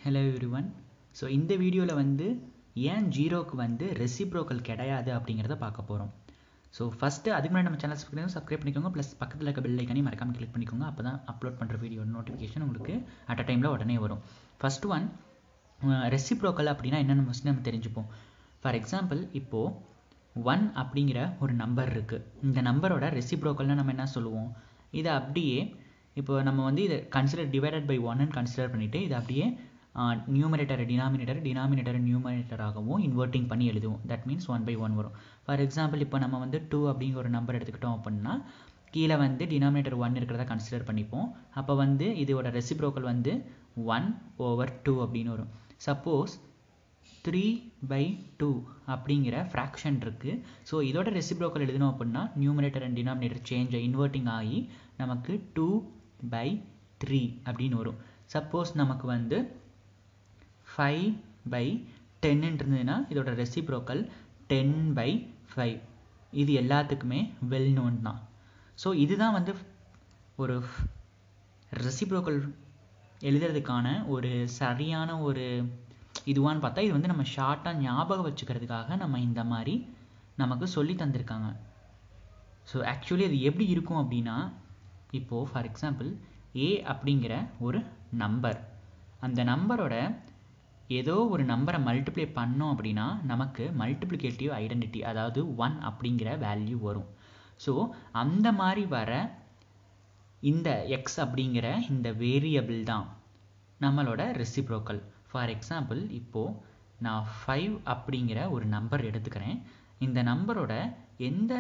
Hello everyone. So இந்த வீடியோவில் வந்து ஏன் ஜீரோக்கு வந்து ரெசிப்ரோக்கல் கிடையாது அப்படிங்கிறத பார்க்க போகிறோம். ஸோ ஃபஸ்ட்டு அதுக்கு முன்னாடி நம்ம சேனல் சப்ஸ்கிரைப் பண்ணிக்கோங்க, ப்ளஸ் பக்கத்தில் இருக்க பெல் ஐக்கானையும் மறக்காமல் கிளிக் பண்ணிக்கோங்க. அப்போ தான் அப்லோட் பண்ணுற வீடியோ நோட்டிஃபிகேஷன் உங்களுக்கு அட் அ டைமில் உடனே வரும். ஃபர்ஸ்ட் ஒன், ரெசிப்ரோக்கல் அப்படின்னா என்னென்னு ஃபஸ்ட்டு நம்ம தெரிஞ்சுப்போம். ஃபார் எக்ஸாம்பிள், இப்போது 1 அப்படிங்கிற ஒரு நம்பர் இருக்குது. இந்த நம்பரோட ரெசிப்ரோக்கல்னால் நம்ம என்ன சொல்லுவோம்? இதை அப்படியே இப்போ நம்ம வந்து இதை கன்சிடர் டிவைடட் பை 1ன்னு கன்சிடர் பண்ணிவிட்டு இதை அப்படியே நியூமரேட்டர் டினாமினேட்டர் நியூமரேட்டராகவும் இன்வெர்ட்டிங் பண்ணி எழுதுவோம். தட் மீன்ஸ் 1/1 வரும். ஃபார் எக்ஸாம்பிள், இப்போ நம்ம வந்து 2 அப்படிங்கிற ஒரு நம்பர் எடுத்துக்கிட்டோம் அப்படின்னா கீழே வந்து டினாமினேட்டர் 1 இருக்கிறத கன்சிடர் பண்ணிப்போம். அப்போ வந்து இதோட ரெசிப்ரோக்கல் வந்து 1/2 அப்படின்னு வரும். சப்போஸ் 3/2 அப்படிங்கிற ஃப்ராக்ஷன் இருக்குது. ஸோ இதோட ரெசிப்ரோக்கல் எழுதணும் அப்படின்னா numerator and denominator change inverting ஆகி நமக்கு 2/3 அப்படின்னு வரும். சப்போஸ் நமக்கு வந்து 5/10 இருந்ததுன்னா இதோட ரெசிப்ரோக்கல் 10/5. இது எல்லாத்துக்குமே வெல் நோன் தான். ஸோ இதுதான் வந்து ஒரு ரெசிப்ரோக்கல் எழுதுறதுக்கான ஒரு சரியான ஒரு இதுவான்னு பார்த்தா இது வந்து நம்ம ஷார்ட்டாக ஞாபகம் வச்சுக்கிறதுக்காக நம்ம இந்த மாதிரி நமக்கு சொல்லி தந்திருக்காங்க. ஸோ ஆக்சுவலி அது எப்படி இருக்கும் அப்படின்னா, இப்போது ஃபார் எக்ஸாம்பிள் ஏ அப்படிங்கிற ஒரு நம்பர், அந்த நம்பரோட ஏதோ ஒரு நம்பரை மல்டிப்ளை பண்ணோம் அப்படின்னா நமக்கு மல்டிப்ளிகேட்டிவ் ஐடென்டிட்டி, அதாவது 1 அப்படிங்கிற வேல்யூ வரும். ஸோ அந்த மாதிரி வர இந்த எக்ஸ் அப்படிங்கிற இந்த வேரியபிள் தான் நம்மளோட ரெசிப்ரோக்கல். ஃபார் எக்ஸாம்பிள், இப்போது நான் 5 அப்படிங்கிற ஒரு நம்பர் எடுத்துக்கிறேன். இந்த நம்பரோட எந்த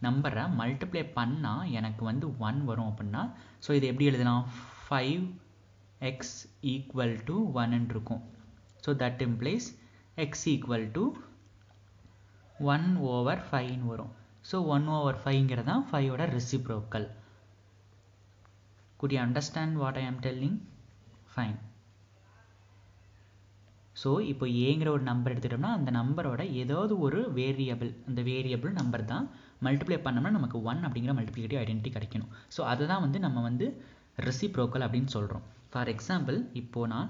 நம்பரை மல்டிப்ளை பண்ணால் எனக்கு வந்து 1 வரும் அப்படின்னா, ஸோ இதை எப்படி எழுதலாம்? 5x = 1 இருக்கும். ஸோ தட் இம்ப்ளைஸ் x = 1/5 வரும். ஸோ 1/5 தான் 5ஓட reciprocal. Could you understand what I am telling? Fine. So இப்போ ஏங்கிற ஒரு நம்பர் எடுத்துட்டோம்னா அந்த நம்பரோட ஏதாவது ஒரு வேரியபிள், அந்த வேரியபிள் நம்பர் தான் மல்டிப்ளை பண்ணோம்னா நமக்கு 1 அப்படிங்கிற மல்டிப்ளிகேட்டிவ் ஐடென்டிட்டி கிடைக்கணும். ஸோ அதை தான் வந்து நம்ம வந்து ரெசிப்ரோக்கல் அப்படின்னு சொல்கிறோம். ஃபார் எக்ஸாம்பிள், இப்போது நான்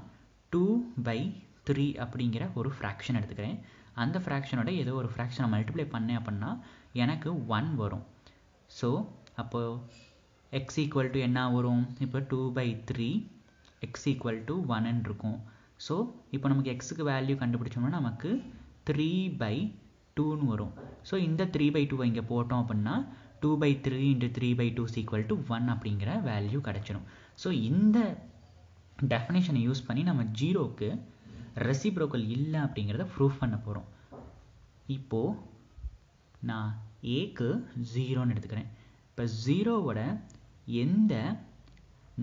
2/3 அப்படிங்கிற ஒரு ஃப்ராக்ஷன் எடுத்துக்கிறேன். அந்த ஃப்ராக்ஷனோட ஏதோ ஒரு ஃப்ராக்ஷனை மல்டிப்ளை பண்ணேன் அப்படின்னா எனக்கு 1 வரும். ஸோ அப்போது x = என்ன வரும்? இப்போ 2/3 x = 1 இருக்கும். ஸோ இப்போ நமக்கு எக்ஸுக்கு வேல்யூ கண்டுபிடிச்சோம்னா நமக்கு 3/2ன்னு வரும். ஸோ இந்த 3/2 இங்கே போட்டோம் அப்படின்னா 2/3 × 3/2 = 1 அப்படிங்கிற வேல்யூ கிடச்சிடும். ஸோ இந்த டெஃபினேஷனை யூஸ் பண்ணி நம்ம ஜீரோக்கு ரெசிப்ரோக்கல் இல்லை அப்படிங்கிறத ப்ரூஃப் பண்ண போகிறோம். இப்போது நான் ஏக்கு 0ன்னு எடுத்துக்கிறேன். இப்போ 0வோட எந்த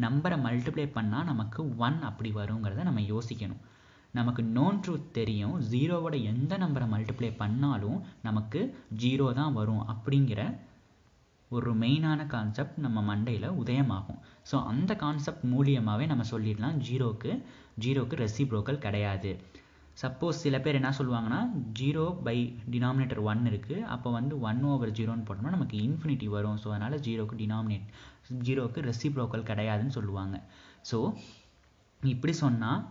நம்பரை மல்டிப்ளை பண்ணால் நமக்கு 1 அப்படி வருங்கிறத நம்ம யோசிக்கணும். நமக்கு நோன் ட்ரூத் தெரியும், 0வோட எந்த நம்பரை மல்டிப்ளை பண்ணாலும் நமக்கு 0 தான் வரும் அப்படிங்கிற ஒரு மெயினான கான்செப்ட் நம்ம மண்டையில் உதயமாகும். ஸோ அந்த கான்செப்ட் மூலியமாகவே நம்ம சொல்லிடலாம் ஜீரோக்கு ரெசிப்ரோக்கல் கிடையாது. சப்போஸ் சில பேர் என்ன சொல்லுவாங்கன்னா, 0 டினாமினேட்டர் 1 இருக்குது, அப்போ வந்து 1/0ன்னு போட்டோம்னா நமக்கு இன்ஃபினிட்டி வரும். ஸோ அதனால் ஜீரோக்கு ரெசிப்ரோக்கல் கிடையாதுன்னு சொல்லுவாங்க. ஸோ இப்படி சொன்னால்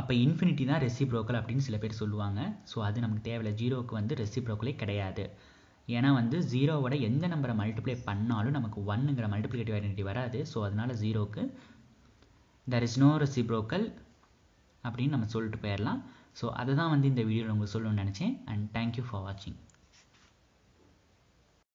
அப்போ இன்ஃபினிட்டி தான் ரெசிப்ரோக்கல் அப்படின்னு சில பேர் சொல்லுவாங்க. ஸோ அது நமக்கு தேவையில்லை. ஜீரோக்கு வந்து ரெசிப்ரோக்கலே கிடையாது. ஏன்னா வந்து 0வோட எந்த நம்பரை மல்டிப்ளை பண்ணாலும் நமக்கு 1ங்கிற மல்டிப்ளிகேட்டிவ் ஐடென்டிட்டி வராது. ஸோ அதனால் ஜீரோக்கு there is no reciprocal அப்படின்னு நம்ம சொல்லிட்டு போயிடலாம். ஸோ அதை தான் வந்து இந்த வீடியோவில் உங்களுக்கு சொல்லணும்னு நினச்சேன். அண்ட் தேங்க்யூ ஃபார் வாட்சிங்.